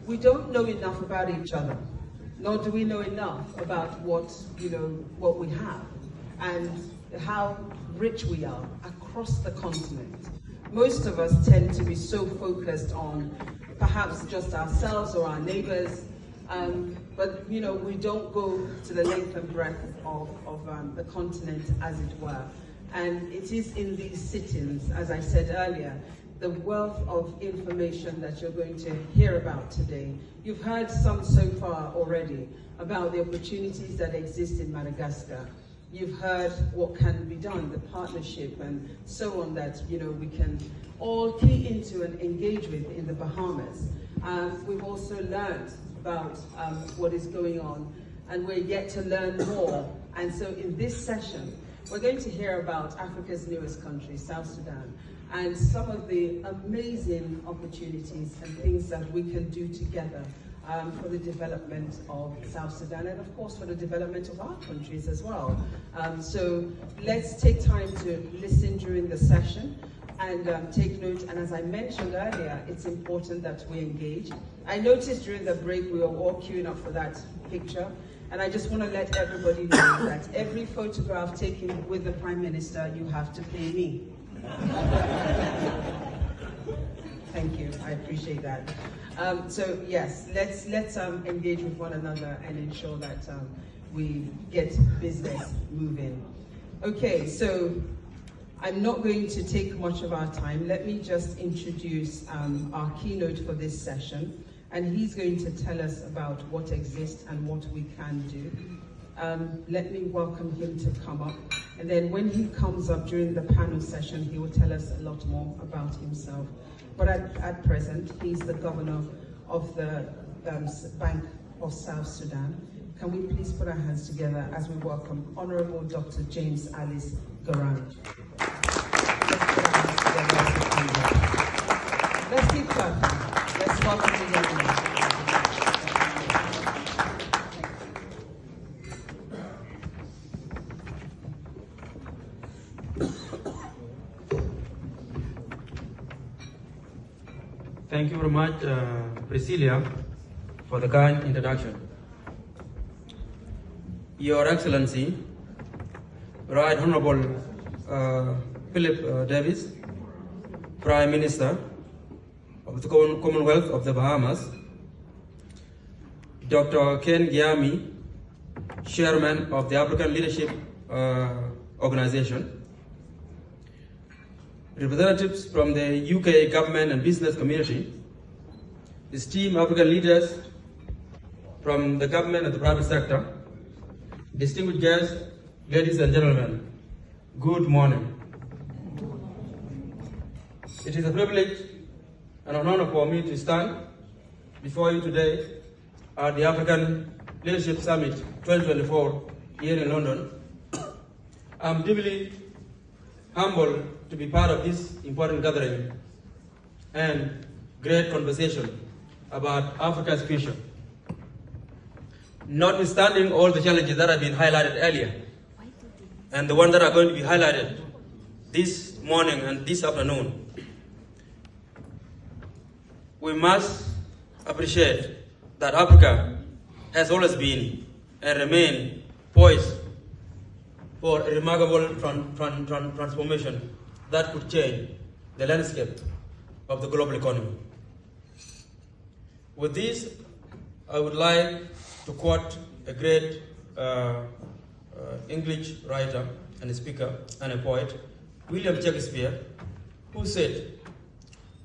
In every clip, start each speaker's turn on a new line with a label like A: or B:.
A: we don't know enough about each other, nor do we know enough about what we have and how rich we are across the continent. Most of us tend to be so focused on perhaps just ourselves or our neighbors, but we don't go to the length and breadth of the continent, as it were. And it is in these sit-ins, as I said earlier, the wealth of information that you're going to hear about today. You've heard some so far already about the opportunities that exist in Madagascar. You've heard what can be done, the partnership and so on that we can all key into and engage with in the Bahamas. We've also learned about what is going on, and we're yet to learn more. And so in this session, we're going to hear about Africa's newest country, South Sudan, and some of the amazing opportunities and things that we can do together for the development of South Sudan, and of course for the development of our countries as well. So let's take time to listen during the session and take note. And as I mentioned earlier, it's important that we engage. I noticed during the break we were all queuing up for that picture. And I just want to let everybody know that every photograph taken with the Prime Minister, you have to pay me. Thank you, I appreciate that. So yes, let's engage with one another and ensure that we get business moving. Okay, so I'm not going to take much of our time. Let me just introduce our keynote for this session. And he's going to tell us about what exists and what we can do. Let me welcome him to come up. And then when he comes up during the panel session, he will tell us a lot more about himself. But at present, he's the governor of the Bank of South Sudan. Can we please put our hands together as we welcome Honorable Dr. James Alic Garang. Let's keep clapping. Let's welcome the young man.
B: Thank you very much, Priscilla, for the kind introduction. Your Excellency, Right Honorable Philip Davis, Prime Minister of the Commonwealth of the Bahamas, Dr. Ken Giami, Chairman of the African Leadership Organization, representatives from the UK government and business community, esteemed African leaders from the government and the private sector, distinguished guests, ladies and gentlemen, good morning. It is a privilege and an honor for me to stand before you today at the African Leadership Summit 2024 here in London. I'm deeply humbled to be part of this important gathering and great conversation about Africa's future. Notwithstanding all the challenges that have been highlighted earlier, and the ones that are going to be highlighted this morning and this afternoon, we must appreciate that Africa has always been and remain poised for a remarkable transformation that could change the landscape of the global economy. With this, I would like to quote a great English writer and a speaker and a poet, William Shakespeare, who said,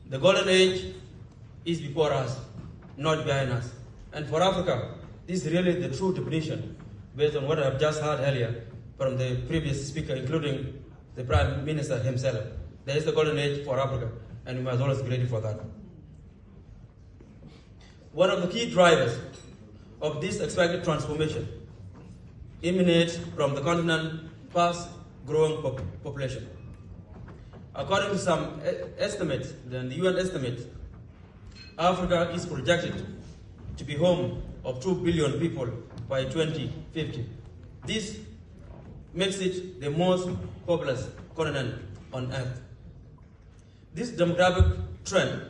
B: "The golden age is before us, not behind us." And for Africa, this is really the true definition based on what I've just heard earlier from the previous speaker, including the Prime Minister himself. There is the golden age for Africa, and we must always be ready for that. One of the key drivers of this expected transformation emanates from the continent's fast-growing population. According to some estimates, the UN estimates, Africa is projected to be home of 2 billion people by 2050. This makes it the most populous continent on Earth. This demographic trend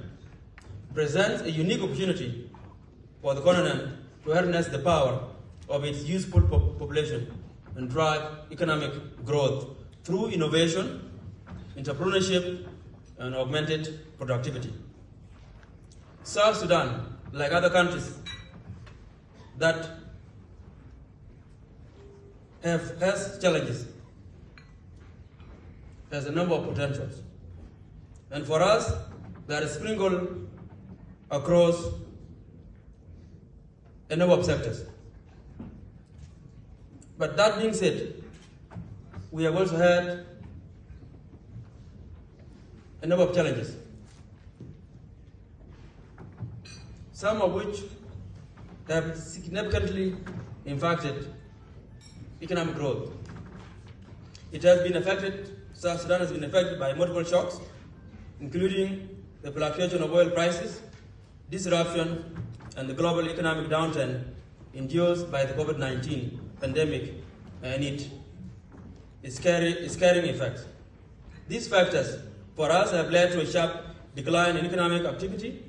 B: presents a unique opportunity for the continent to harness the power of its youthful population and drive economic growth through innovation, entrepreneurship, and augmented productivity. South Sudan, like other countries that has challenges, has a number of potentials. And for us, that is sprinkled across a number of sectors. But that being said, we have also had a number of challenges, some of which have significantly impacted economic growth. It has been affected, South Sudan has been affected by multiple shocks, including the fluctuation of oil prices, disruption, and the global economic downturn induced by the COVID-19 pandemic and its carrying effects. These factors, for us, have led to a sharp decline in economic activity,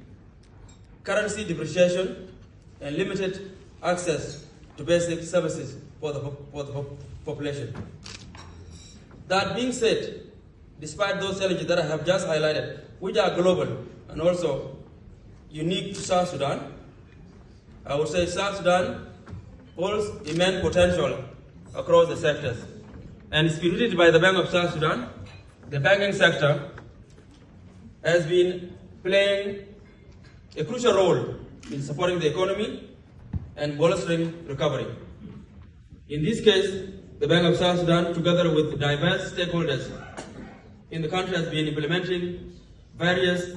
B: currency depreciation, and limited access to basic services for the population. That being said, despite those challenges that I have just highlighted, which are global and also unique to South Sudan, I would say South Sudan holds immense potential across the sectors. And spearheaded by the Bank of South Sudan, the banking sector has been playing a crucial role in supporting the economy and bolstering recovery. In this case, the Bank of South Sudan, together with diverse stakeholders in the country, has been implementing various